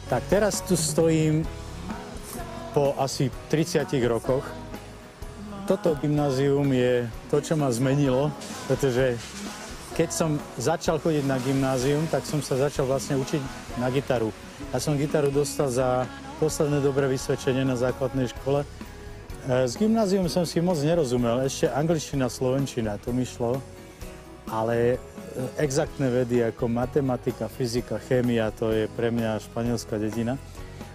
Tak teraz tu stojím po asi 30 rokoch. Toto gymnázium je to, čo ma zmenilo, pretože keď som začal chodiť na gymnázium, tak som sa začal vlastne učiť na gitaru. Ja som gitaru dostal za posledné dobré vysvedčenie na základnej škole. S gymnázium som si moc nerozumel, ešte angličtina, slovenčina, to mi šlo, ale exaktné vedy ako matematika, fyzika, chémia, to je pre mňa španielská dedina.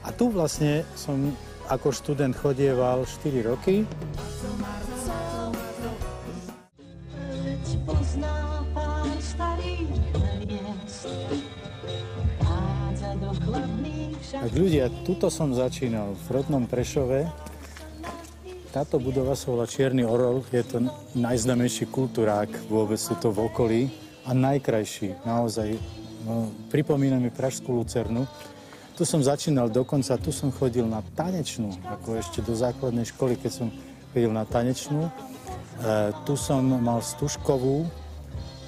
A tu vlastne som ako študent chodieval 4 roky. Tak ľudia, tuto som začínal v rodnom Prešove. Táto budova sa volá Čierny orol, je to najznámejší kulturák vôbec tuto v okolí a najkrajší, naozaj. Pripomína mi pražskú Lucernu. Tu som začínal dokonca, tu som chodil na tanečnú, ako ešte do základnej školy, keď som chodil na tanečnú. Tu som mal stužkovú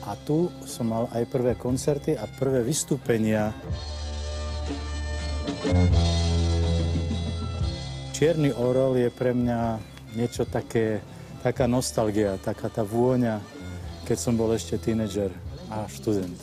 a tu som mal aj prvé koncerty a prvé vystúpenia. Čierny orol je pre mňa niečo také, taká nostalgia, taká tá vôňa, keď som bol ešte tínedžer a študent.